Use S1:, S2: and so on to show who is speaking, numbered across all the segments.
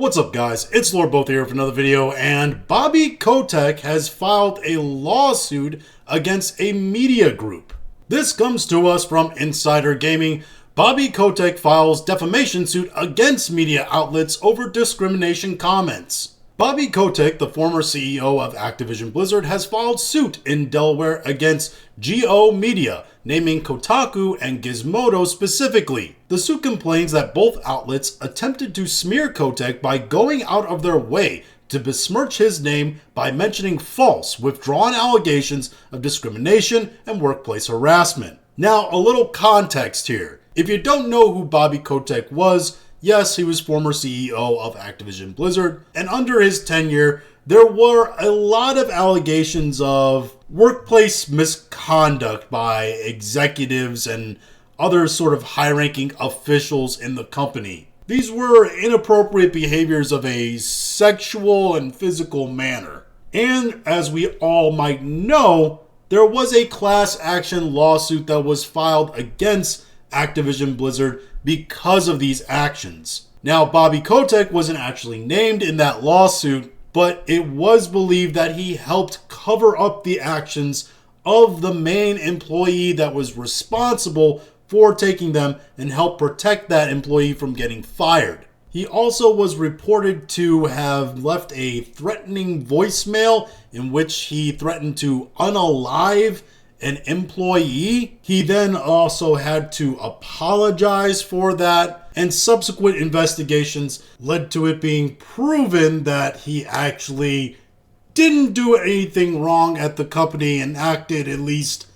S1: What's up, guys? It's Lord Both here for another video, and Bobby Kotick has filed a lawsuit against a media group. This comes to us from Insider Gaming. Bobby Kotick files defamation suit against media outlets over discrimination comments. Bobby Kotick, the former CEO of Activision Blizzard, has filed suit in Delaware against GO Media, naming Kotaku and Gizmodo specifically. The suit complains that both outlets attempted to smear Kotick by going out of their way to besmirch his name by mentioning false, withdrawn allegations of discrimination and workplace harassment. Now, a little context here. If you don't know who Bobby Kotick was, yes, he was former CEO of Activision Blizzard, and under his tenure, there were a lot of allegations of workplace misconduct by executives and other sort of high-ranking officials in the company. These were inappropriate behaviors of a sexual and physical manner. And as we all might know, there was a class action lawsuit that was filed against Activision Blizzard because of these actions. Now, Bobby Kotick wasn't actually named in that lawsuit, but it was believed that he helped cover up the actions of the main employee that was responsible for taking them and help protect that employee from getting fired. He also was reported to have left a threatening voicemail in which he threatened to unalive an employee. He then also had to apologize for that, and subsequent investigations led to it being proven that he actually didn't do anything wrong at the company and acted at least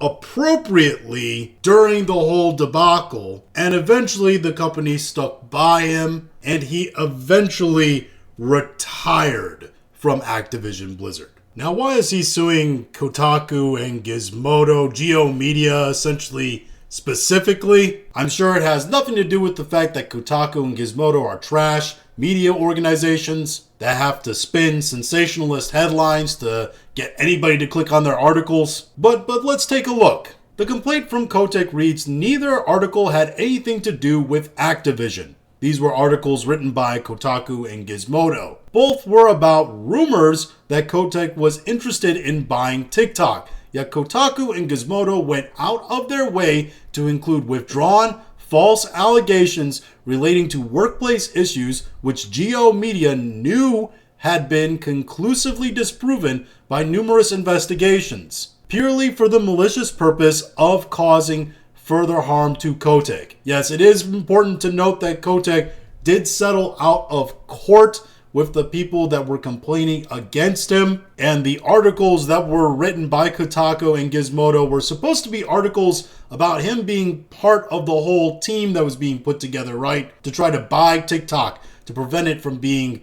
S1: appropriately during the whole debacle. And eventually the company stuck by him, and he eventually retired from Activision Blizzard. Now, why is he suing Kotaku and Gizmodo, GO Media, essentially, specifically? I'm sure it has nothing to do with the fact that Kotaku and Gizmodo are trash media organizations that have to spin sensationalist headlines to get anybody to click on their articles. But let's take a look. The complaint from Kotick reads, neither article had anything to do with Activision. These were articles written by Kotaku and Gizmodo. Both were about rumors that Kotick was interested in buying TikTok, yet Kotaku and Gizmodo went out of their way to include withdrawn, false allegations relating to workplace issues which GO Media knew had been conclusively disproven by numerous investigations, purely for the malicious purpose of causing further harm to Kotick. Yes, it is important to note that Kotick did settle out of court with the people that were complaining against him, and the articles that were written by Kotaku and Gizmodo were supposed to be articles about him being part of the whole team that was being put together, right, to try to buy TikTok, to prevent it from being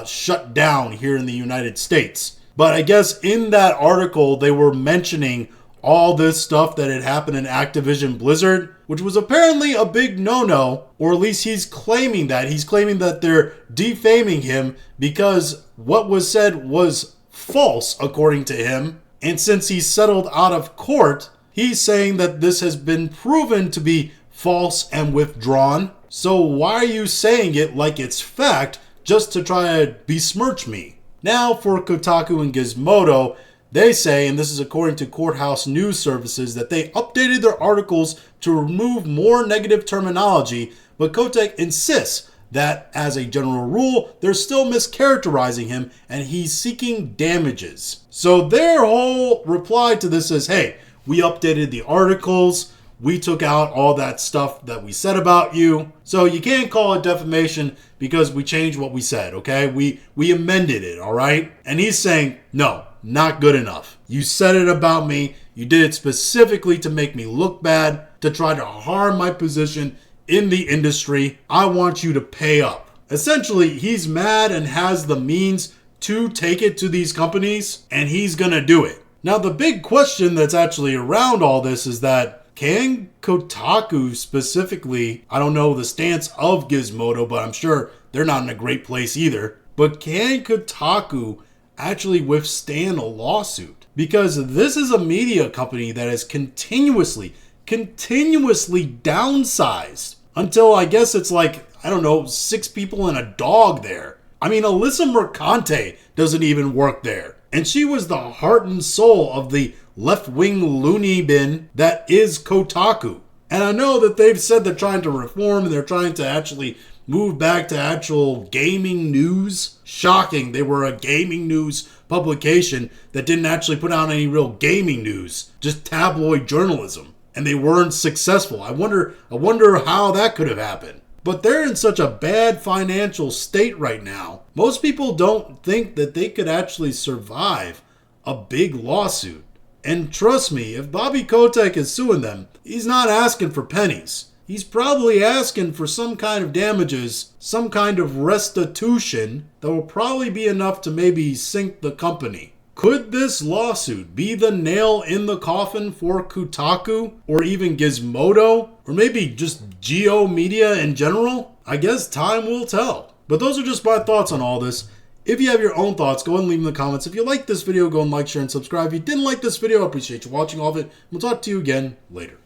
S1: shut down here in the United States. But I guess in that article, they were mentioning all this stuff that had happened in Activision Blizzard, which was apparently a big no-no, or at least he's claiming that. He's claiming that they're defaming him because what was said was false, according to him. And since he settled out of court, he's saying that this has been proven to be false and withdrawn. So why are you saying it like it's fact just to try to besmirch me? Now, for Kotaku and Gizmodo, they say, and this is according to Courthouse News Services, that they updated their articles to remove more negative terminology, but Kotick insists that, as a general rule, they're still mischaracterizing him and he's seeking damages. So their whole reply to this is, hey, we updated the articles, we took out all that stuff that we said about you, so you can't call it defamation because we changed what we said, okay? We amended it, all right? And he's saying, no, not good enough. You said it about me. You did it specifically to make me look bad, to try to harm my position in the industry. I want you to pay up. Essentially, he's mad and has the means to take it to these companies, and he's gonna do it. Now, the big question that's actually around all this is that, can Kotaku specifically, I don't know the stance of Gizmodo, but I'm sure they're not in a great place either, but can Kotaku actually withstand a lawsuit? Because this is a media company that has continuously downsized until I guess it's like, I don't know, 6 people and a dog there. I mean, Alyssa Mercante doesn't even work there. And she was the heart and soul of the left-wing loony bin that is Kotaku. And I know that they've said they're trying to reform and they're trying to actually move back to actual gaming news. Shocking, they were a gaming news publication that didn't actually put out any real gaming news, just tabloid journalism. And they weren't successful. I wonder how that could have happened. But they're in such a bad financial state right now. Most people don't think that they could actually survive a big lawsuit. And trust me, if Bobby Kotick is suing them, he's not asking for pennies. He's probably asking for some kind of damages, some kind of restitution that will probably be enough to maybe sink the company. Could this lawsuit be the nail in the coffin for Kotaku or even Gizmodo or maybe just Geo Media in general? I guess time will tell. But those are just my thoughts on all this. If you have your own thoughts, go ahead and leave them in the comments. If you liked this video, go and like, share, and subscribe. If you didn't like this video, I appreciate you watching all of it. We'll talk to you again later.